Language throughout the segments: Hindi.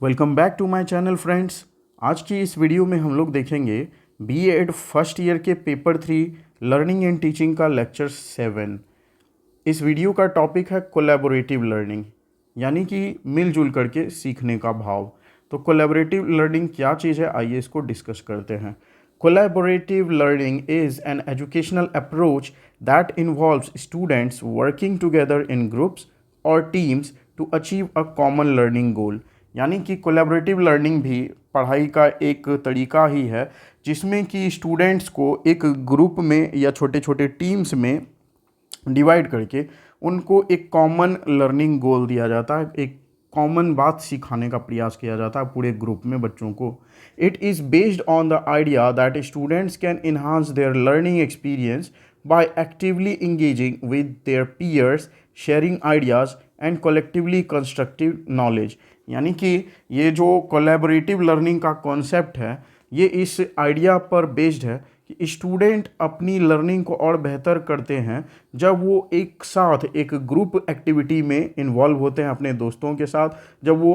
Welcome back to my channel friends. आज की इस वीडियो में हम लोग देखेंगे बीएड फर्स्ट ईयर के पेपर 3 लर्निंग एंड टीचिंग का लेक्चर 7। इस वीडियो का टॉपिक है कोलैबोरेटिव लर्निंग, यानी कि मिलजुल करके सीखने का भाव। तो कोलैबोरेटिव लर्निंग क्या चीज़ है, आइए इसको डिस्कस करते हैं। Collaborative learning is an educational approach that involves students working together in groups और teams to achieve a common learning goal. यानी कि कोलैबोरेटिव लर्निंग भी पढ़ाई का एक तरीका ही है जिसमें कि स्टूडेंट्स को एक ग्रुप में या छोटे छोटे टीम्स में डिवाइड करके उनको एक कॉमन लर्निंग गोल दिया जाता है, एक कॉमन बात सिखाने का प्रयास किया जाता है पूरे ग्रुप में बच्चों को। It is based on the idea that students can enhance there learning experience by actively engaging with their peers, sharing ideas and collectively constructive knowledge। यानी कि ये जो कोलैबोरेटिव लर्निंग का कॉन्सेप्ट है ये इस आइडिया पर बेस्ड है कि स्टूडेंट अपनी लर्निंग को और बेहतर करते हैं जब वो एक साथ एक ग्रुप एक्टिविटी में इन्वॉल्व होते हैं अपने दोस्तों के साथ, जब वो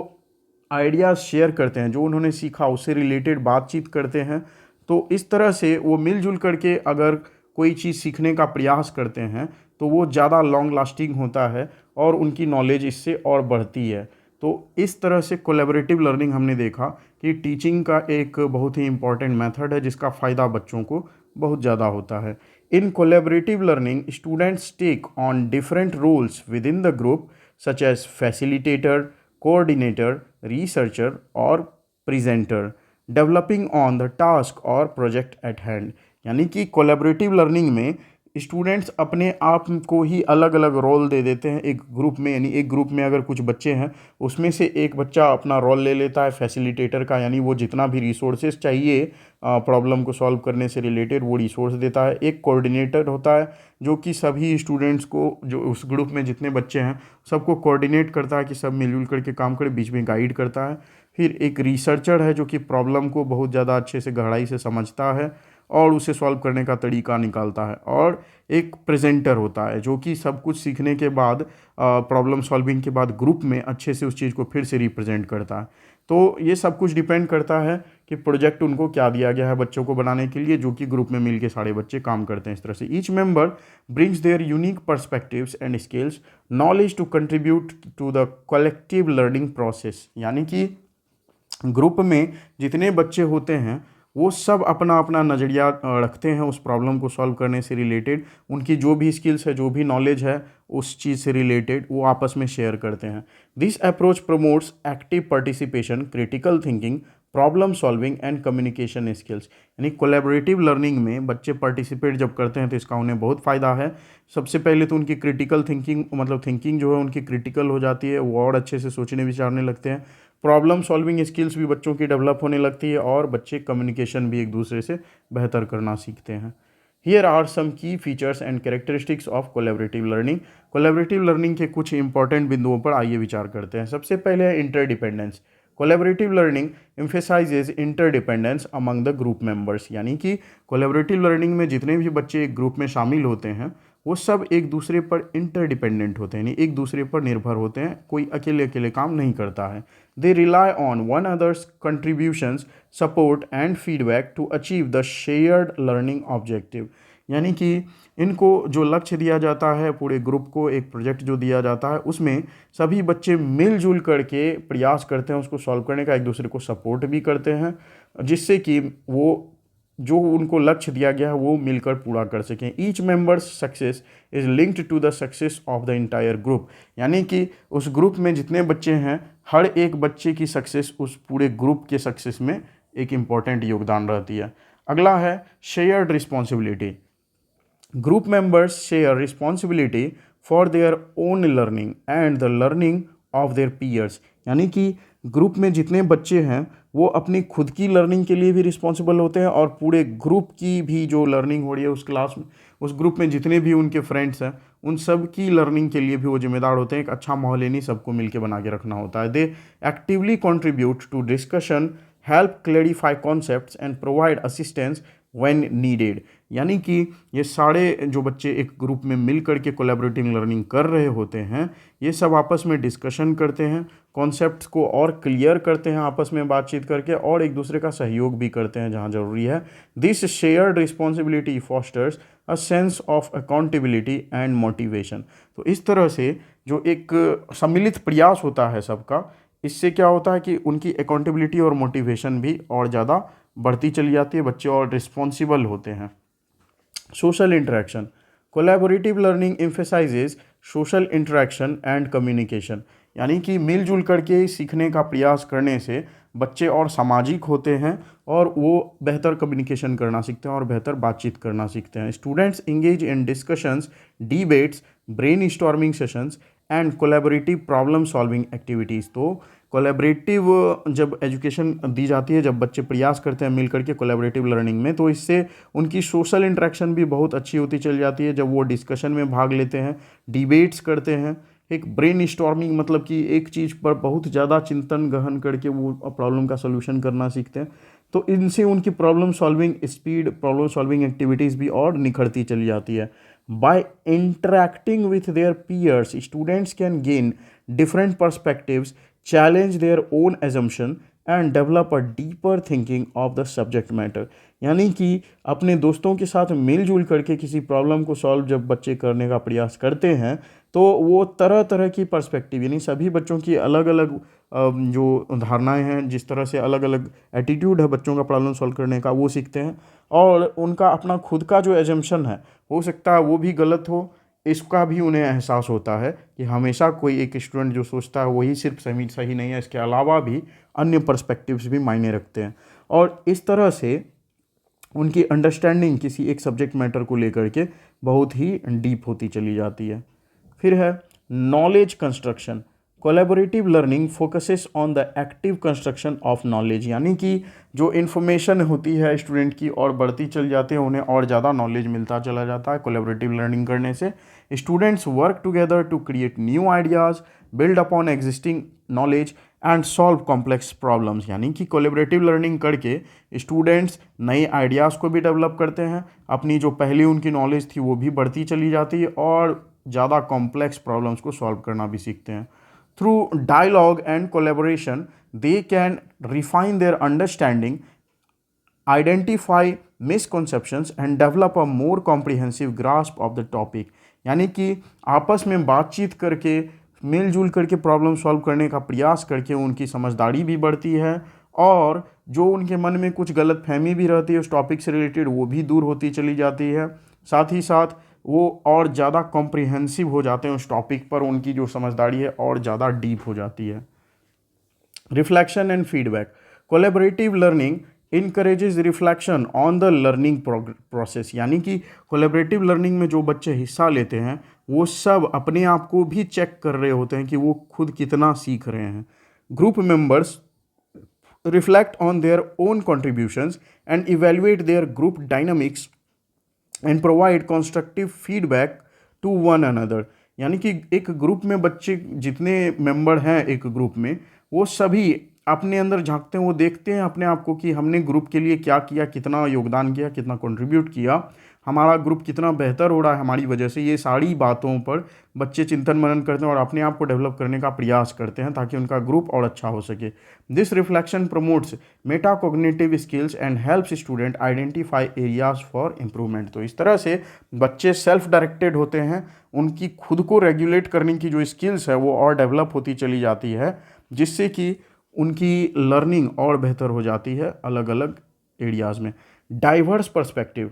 आइडियाज़ शेयर करते हैं, जो उन्होंने सीखा उससे रिलेटेड बातचीत करते हैं। तो इस तरह से वो मिलजुल करके अगर कोई चीज़ सीखने का प्रयास करते हैं तो वो ज़्यादा लॉन्ग लास्टिंग होता है और उनकी नॉलेज इससे और बढ़ती है। तो इस तरह से कोलैबोरेटिव लर्निंग हमने देखा कि टीचिंग का एक बहुत ही इम्पॉर्टेंट मेथड है जिसका फ़ायदा बच्चों को बहुत ज़्यादा होता है। In collaborative learning students take on different roles within the group such as facilitator, coordinator, researcher और presenter, developing on the task और प्रोजेक्ट एट हैंड। यानी कि कोलैबोरेटिव लर्निंग में स्टूडेंट्स अपने आप को ही अलग अलग रोल दे देते हैं एक ग्रुप में। यानी एक ग्रुप में अगर कुछ बच्चे हैं उसमें से एक बच्चा अपना रोल ले लेता है फैसिलिटेटर का, यानी वो जितना भी रिसोर्सेज चाहिए प्रॉब्लम को सॉल्व करने से रिलेटेड वो रिसोर्स देता है। एक कोऑर्डिनेटर होता है जो कि सभी स्टूडेंट्स को, जो उस ग्रुप में जितने बच्चे हैं सबको कोऑर्डिनेट करता है कि सब मिलजुल करके काम करे, बीच में गाइड करता है। फिर एक रिसर्चर है जो कि प्रॉब्लम को बहुत ज़्यादा अच्छे से गहराई से समझता है और उसे सॉल्व करने का तरीका निकालता है। और एक प्रेजेंटर होता है जो कि सब कुछ सीखने के बाद, प्रॉब्लम सॉल्विंग के बाद ग्रुप में अच्छे से उस चीज़ को फिर से रिप्रेजेंट करता है। तो ये सब कुछ डिपेंड करता है कि प्रोजेक्ट उनको क्या दिया गया है बच्चों को बनाने के लिए, जो कि ग्रुप में मिलके सारे बच्चे काम करते हैं। इस तरह से each member brings their unique perspectives and skills knowledge to contribute to the collective learning process. यानी कि ग्रुप में जितने बच्चे होते हैं वो सब अपना अपना नज़रिया रखते हैं उस प्रॉब्लम को सॉल्व करने से रिलेटेड। उनकी जो भी स्किल्स है, जो भी नॉलेज है उस चीज़ से रिलेटेड वो आपस में शेयर करते हैं। This approach promotes active participation, critical thinking, problem solving and communication skills. यानी कोलैबोरेटिव लर्निंग में बच्चे पार्टिसिपेट जब करते हैं तो इसका उन्हें बहुत फ़ायदा है। सबसे पहले तो उनकी क्रिटिकल थिंकिंग, मतलब थिंकिंग जो है उनकी क्रिटिकल हो जाती है, वो और अच्छे से सोचने विचारने लगते हैं। प्रॉब्लम सॉल्विंग स्किल्स भी बच्चों की डेवलप होने लगती है और बच्चे कम्युनिकेशन भी एक दूसरे से बेहतर करना सीखते हैं। हियर आर सम की features and characteristics of collaborative learning. Collaborative learning के कुछ इंपॉर्टेंट बिंदुओं पर आइए विचार करते हैं। सबसे पहले है interdependence. Collaborative learning emphasises interdependence among the group members. यानी कि कोलैबोरेटिव लर्निंग में जितने भी बच्चे एक ग्रुप में शामिल होते हैं वो सब एक दूसरे पर इंटरडिपेंडेंट होते हैं, यानी एक दूसरे पर निर्भर होते हैं, कोई अकेले अकेले काम नहीं करता है। They rely on one others contributions, support and feedback to achieve the shared learning objective. यानी कि इनको जो लक्ष्य दिया जाता है, पूरे ग्रुप को एक प्रोजेक्ट जो दिया जाता है उसमें सभी बच्चे मिलजुल करके प्रयास करते हैं उसको सॉल्व करने का, एक दूसरे को सपोर्ट भी करते हैं जिससे कि वो जो उनको लक्ष्य दिया गया है वो मिलकर पूरा कर सकें। Each member's success is linked to the success of the entire group. यानी कि उस ग्रुप में जितने बच्चे हैं हर एक बच्चे की सक्सेस उस पूरे ग्रुप के सक्सेस में एक इम्पॉर्टेंट योगदान रहती है। अगला है shared responsibility. Group members share responsibility for their own learning and the learning of their peers. यानी कि ग्रुप में जितने बच्चे हैं वो अपनी खुद की लर्निंग के लिए भी रिस्पॉन्सिबल होते हैं और पूरे ग्रुप की भी जो लर्निंग हो रही है उस क्लास में, उस ग्रुप में जितने भी उनके फ्रेंड्स हैं उन सब की लर्निंग के लिए भी वो जिम्मेदार होते हैं। एक अच्छा माहौल यानी सबको मिलकर बना के रखना होता है। They actively contribute to discussion, help clarify concepts and provide assistance when needed. यानी कि ये सारे जो बच्चे एक ग्रुप में मिल करके कोलैबोरेटिव लर्निंग कर रहे होते हैं ये सब आपस में डिस्कशन करते हैं, कॉन्सेप्ट्स को और क्लियर करते हैं आपस में बातचीत करके, और एक दूसरे का सहयोग भी करते हैं जहाँ ज़रूरी है। This shared responsibility fosters a sense of accountability and motivation. तो इस तरह से जो एक सम्मिलित प्रयास होता है सबका, इससे क्या होता है कि उनकी अकाउंटेबिलिटी और मोटिवेशन भी और ज़्यादा बढ़ती चली जाती है, बच्चे और रिस्पॉन्सिबल होते हैं। Social interaction, collaborative learning emphasises social interaction and communication, यानी कि मिलजुल करके सीखने का प्रयास करने से बच्चे और सामाजिक होते हैं और वो बेहतर कम्युनिकेशन करना सीखते हैं और बेहतर बातचीत करना सीखते हैं। Students engage in discussions, debates, brain storming sessions and collaborative problem solving activities. तो कोलैबोरेटिव जब एजुकेशन दी जाती है, जब बच्चे प्रयास करते हैं मिल करके कोलैबोरेटिव लर्निंग में, तो इससे उनकी सोशल इंटरेक्शन भी बहुत अच्छी होती चली जाती है। जब वो डिस्कशन में भाग लेते हैं, डिबेट्स करते हैं, एक ब्रेन स्टॉर्मिंग मतलब कि एक चीज़ पर बहुत ज़्यादा चिंतन गहन करके वो प्रॉब्लम का सोल्यूशन करना सीखते हैं, तो इनसे उनकी problem solving speed, problem solving activities भी और निखरती चली जाती है। By interacting with their peers, students can gain different perspectives, challenge their own assumption and develop a deeper thinking of the subject matter। यानी कि अपने दोस्तों के साथ मिलजुल करके किसी प्रॉब्लम को सॉल्व जब बच्चे करने का प्रयास करते हैं, तो वो तरह तरह की पर्सपेक्टिव, यानी सभी बच्चों की अलग अलग जो धारणाएं हैं, जिस तरह से अलग अलग एटीट्यूड है बच्चों का प्रॉब्लम सॉल्व करने का, वो सीखते हैं। और उनका अपना खुद का जो एजम्पशन है, हो सकता है वो भी गलत हो, इसका भी उन्हें एहसास होता है कि हमेशा कोई एक स्टूडेंट जो सोचता है वही सिर्फ सही नहीं है, इसके अलावा भी अन्य पर्सपेक्टिव्स भी मायने रखते हैं। और इस तरह से उनकी अंडरस्टैंडिंग किसी एक सब्जेक्ट मैटर को लेकर के बहुत ही डीप होती चली जाती है। फिर है knowledge construction. Collaborative learning focuses on the active construction of knowledge, यानी कि जो इन्फॉर्मेशन होती है स्टूडेंट की और बढ़ती चल जाती है, उन्हें और ज़्यादा नॉलेज मिलता चला जाता है कोलैबोरेटिव लर्निंग करने से। Students work together to create new ideas, build upon existing knowledge and solve complex problems, यानी कि कोलैबोरेटिव लर्निंग करके स्टूडेंट्स नए आइडियाज़ को भी डेवलप करते हैं, अपनी जो पहले उनकी नॉलेज थी वो भी बढ़ती चली जाती है और ज़्यादा कॉम्प्लेक्स प्रॉब्लम्स को सॉल्व करना भी सीखते हैं। Through dialogue and collaboration they can refine their understanding, identify misconceptions and develop a more comprehensive grasp of the topic, यानी कि आपस में बातचीत करके मिलजुल करके प्रॉब्लम सॉल्व करने का प्रयास करके उनकी समझदारी भी बढ़ती है और जो उनके मन में कुछ गलतफहमी भी रहती है उस टॉपिक से रिलेटेड, वो भी दूर होती चली जाती है। साथ ही साथ वो और ज़्यादा कॉम्प्रिहेंसिव हो जाते हैं उस टॉपिक पर, उनकी जो समझदारी है और ज़्यादा डीप हो जाती है। Reflection and feedback. Collaborative learning encourages reflection on the learning process, यानी कि कोलैबोरेटिव लर्निंग में जो बच्चे हिस्सा लेते हैं वो सब अपने आप को भी चेक कर रहे होते हैं कि वो खुद कितना सीख रहे हैं। Group members reflect on their own contributions and evaluate their group dynamics and provide constructive feedback to one another, यानी कि एक ग्रुप में बच्चे जितने मेंबर हैं एक ग्रुप में, वो सभी अपने अंदर झांकते हैं, वो देखते हैं अपने आप को कि हमने ग्रुप के लिए क्या किया, कितना योगदान किया, कितना कंट्रीब्यूट किया, हमारा ग्रुप कितना बेहतर हो रहा है हमारी वजह से। ये सारी बातों पर बच्चे चिंतन मनन करते हैं और अपने आप को डेवलप करने का प्रयास करते हैं ताकि उनका ग्रुप और अच्छा हो सके। This reflection promotes metacognitive skills and helps student identify areas for improvement. तो इस तरह से बच्चे सेल्फ डायरेक्टेड होते हैं, उनकी खुद को रेगुलेट करने की जो स्किल्स है वो और डेवलप होती चली जाती है, जिससे कि उनकी लर्निंग और बेहतर हो जाती है अलग अलग एरियाज़ में। Diverse perspective.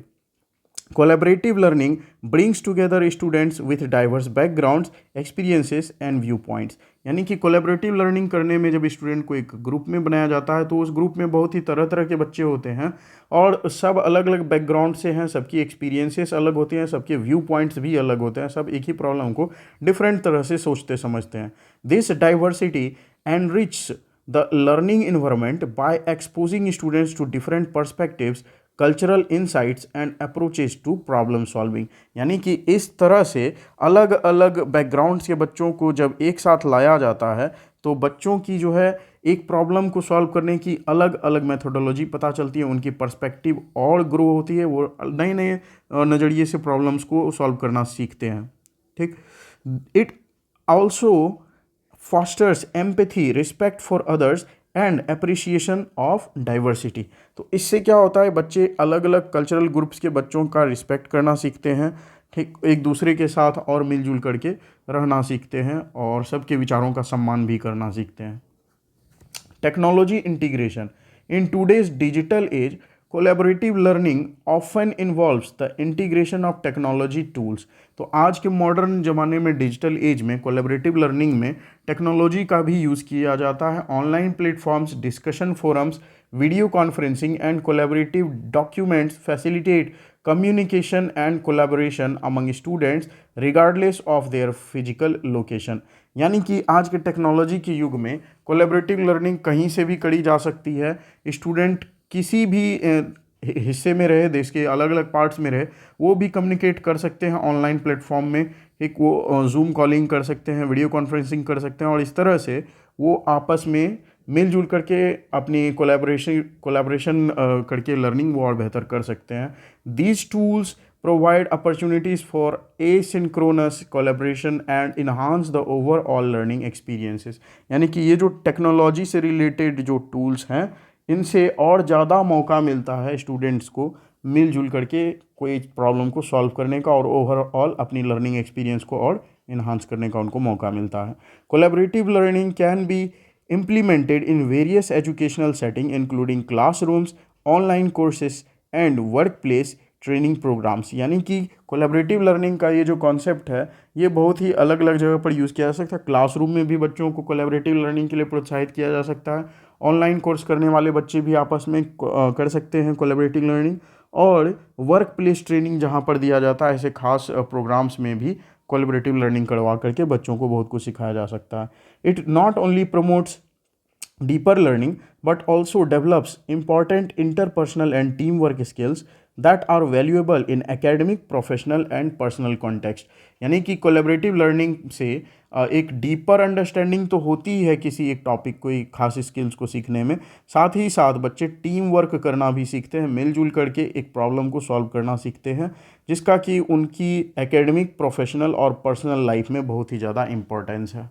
Collaborative learning brings together students with diverse backgrounds, experiences and view points, यानी कि कोलैबोरेटिव लर्निंग करने में जब स्टूडेंट को एक ग्रुप में बनाया जाता है तो उस ग्रुप में बहुत ही तरह तरह के बच्चे होते हैं और सब अलग अलग बैकग्राउंड से हैं, सबकी एक्सपीरियंसेस अलग होते हैं, सबके व्यू पॉइंट्स भी अलग होते हैं, सब एक ही प्रॉब्लम को डिफरेंट तरह से सोचते समझते हैं। This diversity enrich the learning environment by exposing students to different perspectives, cultural insights and approaches to problem solving, यानी कि इस तरह से अलग अलग बैकग्राउंड्स के बच्चों को जब एक साथ लाया जाता है तो बच्चों की जो है एक प्रॉब्लम को सॉल्व करने की अलग अलग मेथोडोलॉजी पता चलती है, उनकी पर्सपेक्टिव और ग्रो होती है, वो नए नए नज़रिए से प्रॉब्लम्स को सॉल्व करना सीखते हैं। ठीक, it also fosters empathy, respect for others and appreciation of diversity. तो इससे क्या होता है, बच्चे अलग अलग कल्चरल ग्रुप्स के बच्चों का रिस्पेक्ट करना सीखते हैं, ठीक, एक दूसरे के साथ और मिलजुल करके रहना सीखते हैं और सबके विचारों का सम्मान भी करना सीखते हैं। Technology integration. In today's digital age collaborative learning often involves the integration of technology tools. तो आज के मॉडर्न ज़माने में डिजिटल एज में कोलैबोरेटिव लर्निंग में टेक्नोलॉजी का भी यूज़ किया जाता है। Online platforms, discussion forums, video conferencing and collaborative documents facilitate communication and collaboration among students regardless of their physical location। यानी कि आज के टेक्नोलॉजी के युग में कोलैबोरेटिव लर्निंग कहीं से भी करी जा सकती है। स्टूडेंट किसी भी हिस्से में रहे, देश के अलग अलग पार्ट्स में रहे, वो भी कम्युनिकेट कर सकते हैं ऑनलाइन प्लेटफॉर्म में। एक वो जूम कॉलिंग कर सकते हैं, वीडियो कॉन्फ्रेंसिंग कर सकते हैं और इस तरह से वो आपस में मिलजुल करके अपनी कोलैबोरेशन करके लर्निंग वो और बेहतर कर सकते हैं। These tools provide opportunities for asynchronous collaboration and enhance the overall learning experiences. यानी कि ये जो टेक्नोलॉजी से रिलेटेड जो टूल्स हैं, इनसे और ज़्यादा मौका मिलता है स्टूडेंट्स को मिलजुल करके कोई प्रॉब्लम को सॉल्व करने का और ओवरऑल अपनी लर्निंग एक्सपीरियंस को और इन्हांस करने का उनको मौका मिलता है। Collaborative learning can be implemented in various educational settings including classrooms, online courses and workplace training programmes. यानी कि कोलैबोरेटिव लर्निंग का ये जो कॉन्सेप्ट है, ये बहुत ही अलग अलग जगह पर यूज़ किया जा सकता है। क्लासरूम में भी बच्चों को कोलैबोरेटिव लर्निंग के लिए प्रोत्साहित किया जा सकता है। ऑनलाइन कोर्स करने वाले बच्चे भी आपस में कर सकते हैं कोलैबोरेटिव लर्निंग। और वर्क प्लेस ट्रेनिंग जहाँ पर दिया जाता है, ऐसे खास प्रोग्राम्स में भी कोलैबोरेटिव लर्निंग करवा करके बच्चों को बहुत कुछ सिखाया जा सकता है। It not only promotes deeper learning but also develops important interpersonal and teamwork skills that are valuable in academic, professional and personal context। यानी कि कोलैबोरेटिव लर्निंग से एक डीपर अंडरस्टैंडिंग तो होती ही है किसी एक टॉपिक, कोई खास स्किल्स को सीखने में, साथ ही साथ बच्चे टीम वर्क करना भी सीखते हैं, मिलजुल करके एक प्रॉब्लम को सॉल्व करना सीखते हैं, जिसका कि उनकी एकेडमिक, प्रोफेशनल और पर्सनल लाइफ में बहुत ही ज़्यादा इम्पोर्टेंस है।